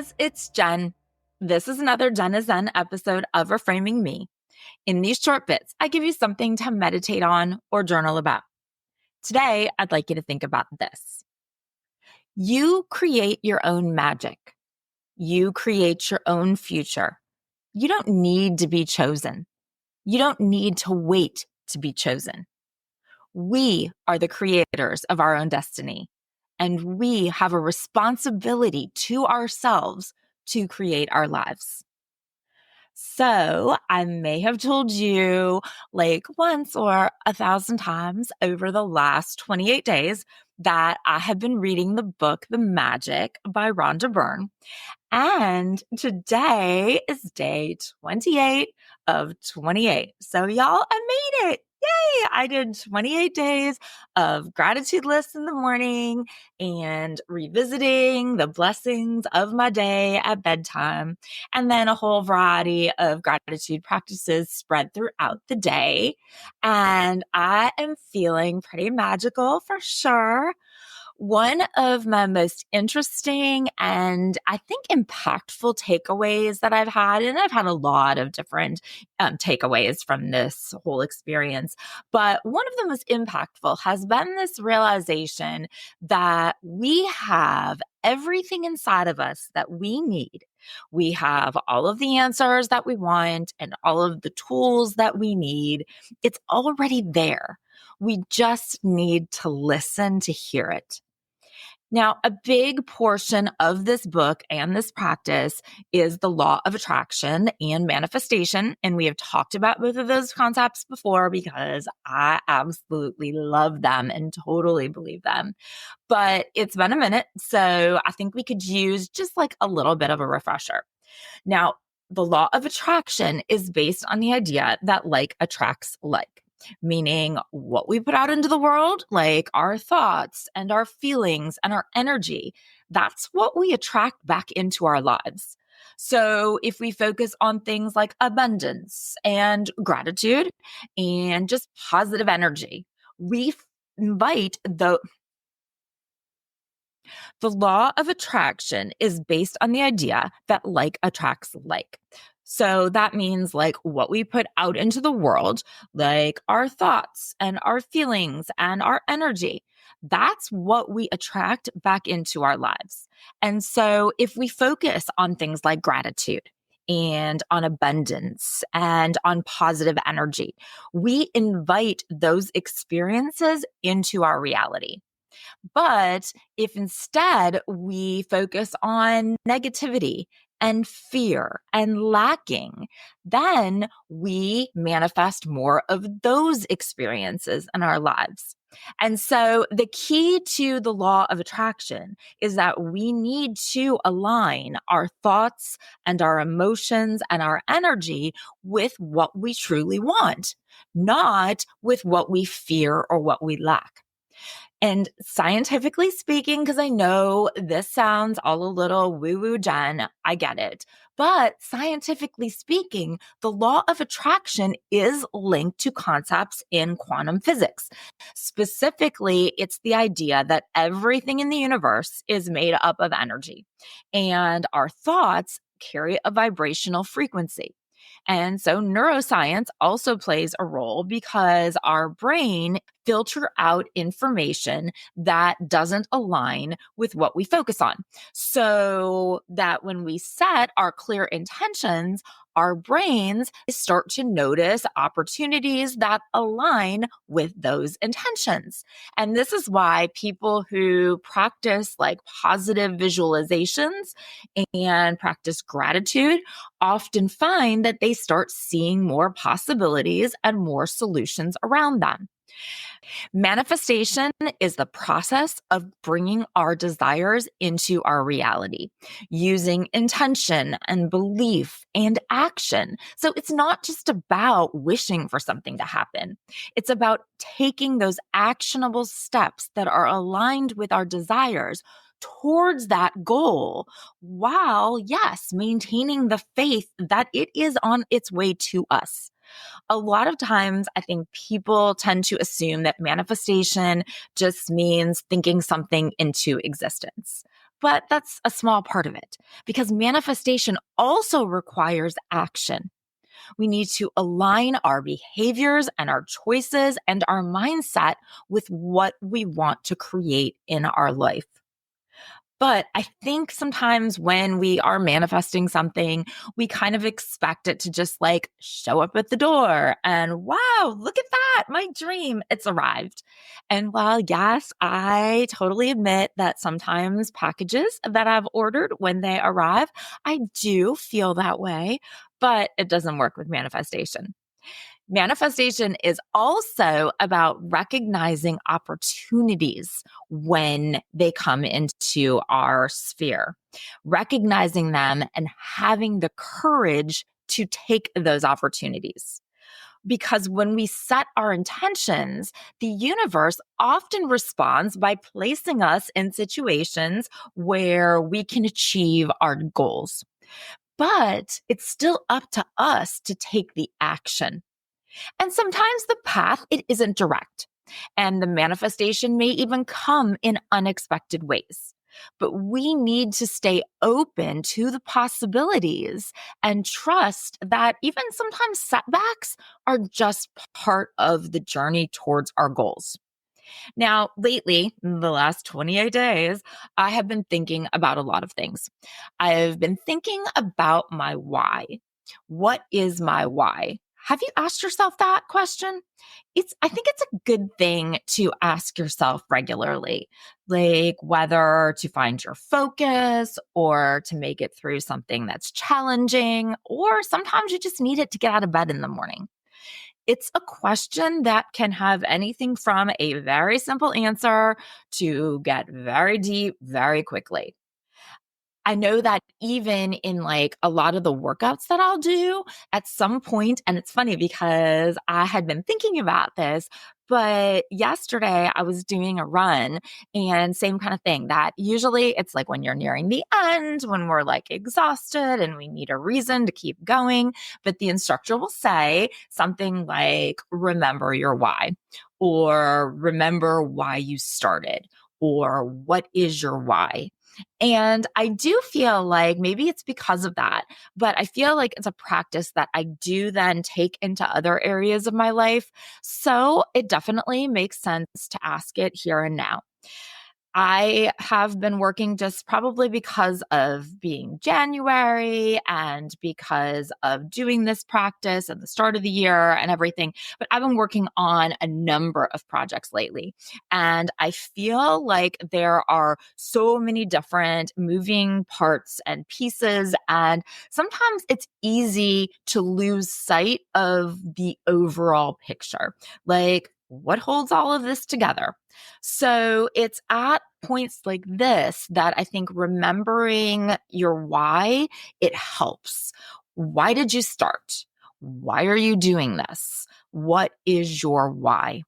guys, it's Jen. This is another Jen is Zen episode of Reframing Me. In these short bits, I give you something to meditate on or journal about. Today, I'd like you to think about this. You create your own magic. You create your own future. You don't need to be chosen. You don't need to wait to be chosen. We are the creators of our own destiny, and we have a responsibility to ourselves to create our lives. So I may have told you like once or 1,000 times over the last 28 days that I have been reading the book, The Magic by Rhonda Byrne. And today is day 28 of 28. So y'all, I made it. Yay! I did 28 days of gratitude lists in the morning and revisiting the blessings of my day at bedtime, and then a whole variety of gratitude practices spread throughout the day. And I am feeling pretty magical for sure. One of my most interesting and I think impactful takeaways that I've had, and I've had a lot of different takeaways from this whole experience, but one of the most impactful has been this realization that we have everything inside of us that we need. We have all of the answers that we want and all of the tools that we need. It's already there. We just need to listen to hear it. Now, a big portion of this book and this practice is the law of attraction and manifestation. And we have talked about both of those concepts before because I absolutely love them and totally believe them. But it's been a minute, so I think we could use just like a little bit of a refresher. Now, the law of attraction is based on the idea that like attracts like, meaning what we put out into the world, like our thoughts and our feelings and our energy, that's what we attract back into our lives. So if we focus on things like abundance and gratitude and just positive energy, we invite the law of attraction is based on the idea that like attracts like. So that means like what we put out into the world, like our thoughts and our feelings and our energy, that's what we attract back into our lives. And so if we focus on things like gratitude and on abundance and on positive energy, we invite those experiences into our reality. But if instead we focus on negativity and fear and lacking, then we manifest more of those experiences in our lives. And so the key to the law of attraction is that we need to align our thoughts and our emotions and our energy with what we truly want, not with what we fear or what we lack. And scientifically speaking, because I know this sounds all a little woo-woo, Jen, I get it. But scientifically speaking, the law of attraction is linked to concepts in quantum physics. Specifically, it's the idea that everything in the universe is made up of energy, and our thoughts carry a vibrational frequency. And so neuroscience also plays a role because our brain filter out information that doesn't align with what we focus on. So that when we set our clear intentions, our brains start to notice opportunities that align with those intentions. And this is why people who practice like positive visualizations and practice gratitude often find that they start seeing more possibilities and more solutions around them. Manifestation is the process of bringing our desires into our reality using intention and belief and action. So it's not just about wishing for something to happen. It's about taking those actionable steps that are aligned with our desires towards that goal while, yes, maintaining the faith that it is on its way to us. A lot of times, I think people tend to assume that manifestation just means thinking something into existence. But that's a small part of it because manifestation also requires action. We need to align our behaviors and our choices and our mindset with what we want to create in our life. But I think sometimes when we are manifesting something, we kind of expect it to just like show up at the door and wow, look at that, my dream, it's arrived. And while yes, I totally admit that sometimes packages that I've ordered when they arrive, I do feel that way, but it doesn't work with manifestation. Manifestation is also about recognizing opportunities when they come into our sphere, recognizing them and having the courage to take those opportunities. Because when we set our intentions, the universe often responds by placing us in situations where we can achieve our goals. But it's still up to us to take the action. And sometimes the path, it isn't direct. And the manifestation may even come in unexpected ways. But we need to stay open to the possibilities and trust that even sometimes setbacks are just part of the journey towards our goals. Now, lately, in the last 28 days, I have been thinking about a lot of things. I've been thinking about my why. What is my why? Have you asked yourself that question? I think it's a good thing to ask yourself regularly, like whether to find your focus or to make it through something that's challenging, or sometimes you just need it to get out of bed in the morning. It's a question that can have anything from a very simple answer to get very deep very quickly. I know that even in like a lot of the workouts that I'll do at some point, and it's funny because I had been thinking about this, but yesterday I was doing a run and same kind of thing that usually it's like when you're nearing the end, when we're like exhausted and we need a reason to keep going. But the instructor will say something like, remember your why, or remember why you started, or what is your why? And I do feel like maybe it's because of that, but I feel like it's a practice that I do then take into other areas of my life. So it definitely makes sense to ask it here and now. I have been working just probably because of being January and because of doing this practice at the start of the year and everything. But I've been working on a number of projects lately. And I feel like there are so many different moving parts and pieces. And sometimes it's easy to lose sight of the overall picture. Like, what holds all of this together? So it's at points like this that I think remembering your why, it helps. Why did you start? Why are you doing this? What is your why?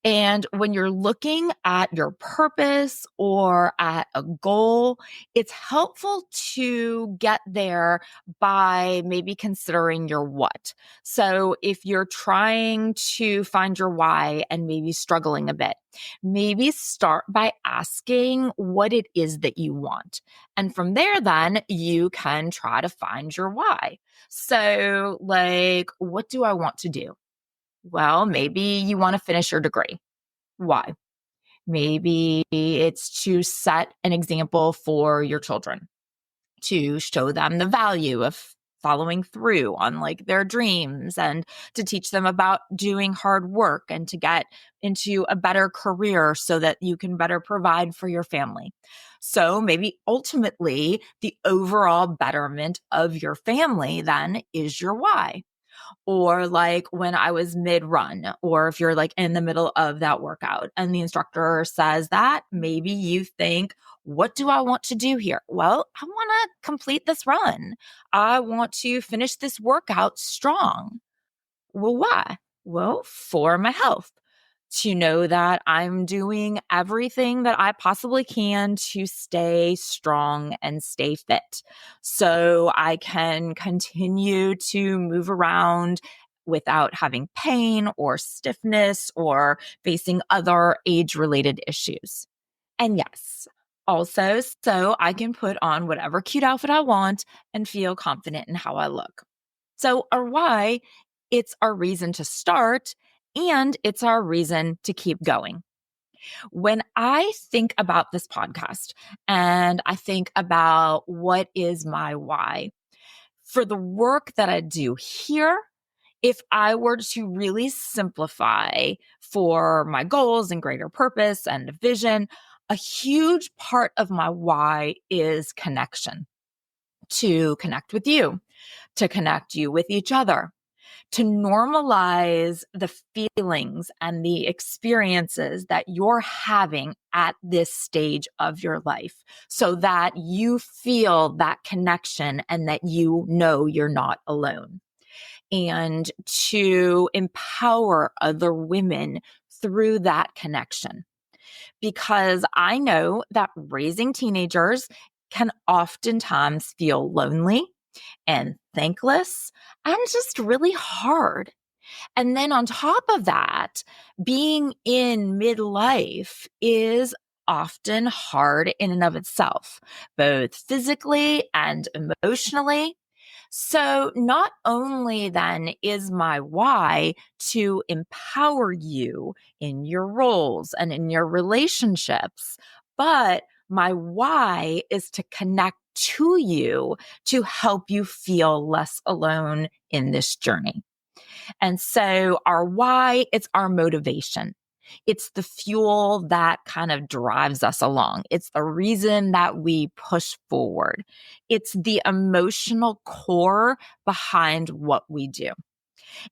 And when you're looking at your purpose or at a goal, it's helpful to get there by maybe considering your what. So if you're trying to find your why and maybe struggling a bit, maybe start by asking what it is that you want. And from there, then you can try to find your why. So, like, what do I want to do? Well, maybe you want to finish your degree. Why? Maybe it's to set an example for your children, to show them the value of following through on like their dreams and to teach them about doing hard work and to get into a better career so that you can better provide for your family. So maybe ultimately the overall betterment of your family then is your why. Or like when I was mid run, or if you're like in the middle of that workout and the instructor says that, maybe you think, what do I want to do here? Well, I want to complete this run. I want to finish this workout strong. Well, why? Well, for my health, to know that I'm doing everything that I possibly can to stay strong and stay fit so I can continue to move around without having pain or stiffness or facing other age related issues. And yes, Also, so I can put on whatever cute outfit I want and feel confident in how I look. So, our why, it's our reason to start and it's our reason to keep going. When I think about this podcast and I think about what is my why for the work that I do here, if I were to really simplify for my goals and greater purpose and vision, a huge part of my why is connection, to connect with you, to connect you with each other, to normalize the feelings and the experiences that you're having at this stage of your life so that you feel that connection and that you know you're not alone. And to empower other women through that connection. Because I know that raising teenagers can oftentimes feel lonely and thankless and just really hard. And then on top of that, being in midlife is often hard in and of itself, both physically and emotionally. So, not only then is my why to empower you in your roles and in your relationships, but my why is to connect to you to help you feel less alone in this journey. And so our why, it's our motivation. It's the fuel that kind of drives us along. It's the reason that we push forward. It's the emotional core behind what we do.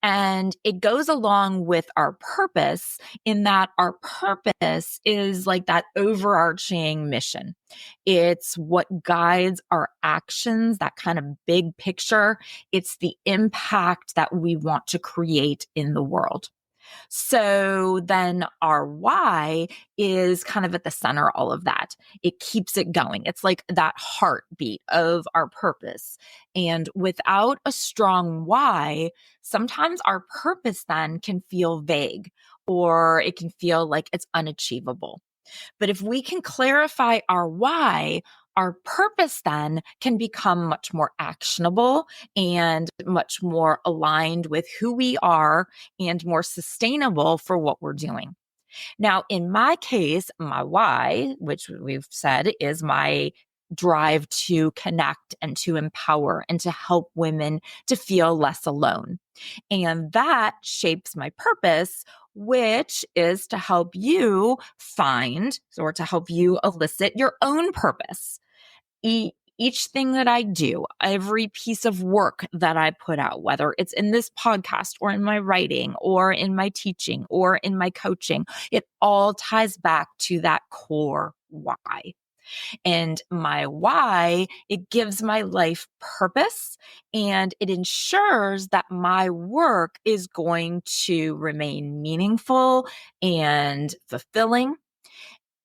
And it goes along with our purpose in that our purpose is like that overarching mission. It's what guides our actions, that kind of big picture. It's the impact that we want to create in the world. So then our why is kind of at the center of all of that. It keeps it going. It's like that heartbeat of our purpose. And without a strong why, sometimes our purpose then can feel vague or it can feel like it's unachievable. But if we can clarify our why, our purpose then can become much more actionable and much more aligned with who we are and more sustainable for what we're doing. Now, in my case, my why, which we've said is my drive to connect and to empower and to help women to feel less alone. And that shapes my purpose, which is to help you find or to help you elicit your own purpose. Each thing that I do, every piece of work that I put out, whether it's in this podcast or in my writing or in my teaching or in my coaching, it all ties back to that core why. And my why, it gives my life purpose and it ensures that my work is going to remain meaningful and fulfilling.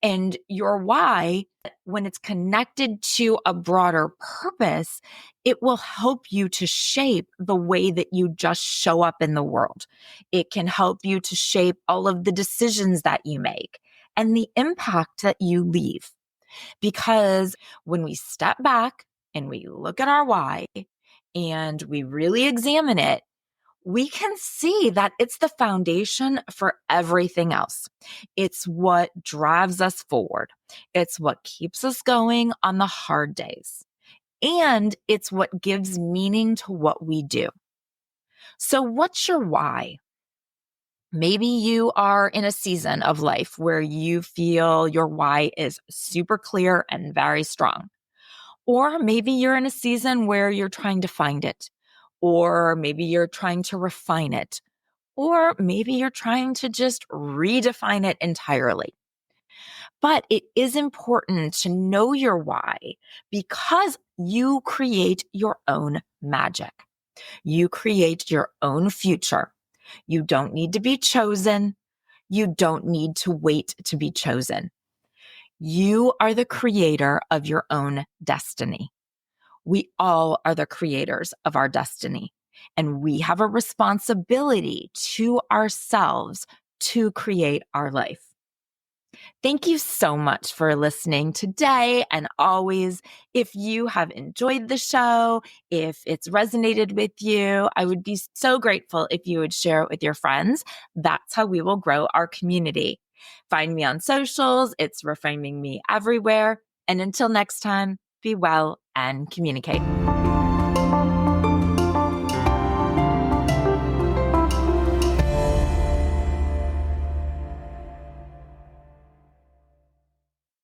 And your why, when it's connected to a broader purpose, it will help you to shape the way that you just show up in the world. It can help you to shape all of the decisions that you make and the impact that you leave. Because when we step back and we look at our why and we really examine it, we can see that it's the foundation for everything else. It's what drives us forward. It's what keeps us going on the hard days. And it's what gives meaning to what we do. So, what's your why? Maybe you are in a season of life where you feel your why is super clear and very strong. Or maybe you're in a season where you're trying to find it. Or maybe you're trying to refine it. Or maybe you're trying to just redefine it entirely. But it is important to know your why because you create your own magic. You create your own future. You don't need to be chosen. You don't need to wait to be chosen. You are the creator of your own destiny. We all are the creators of our destiny. And we have a responsibility to ourselves to create our life. Thank you so much for listening today and always. If you have enjoyed the show, if it's resonated with you, I would be so grateful if you would share it with your friends. That's how we will grow our community. Find me on socials. It's Reframing Me everywhere. And until next time, be well and communicate.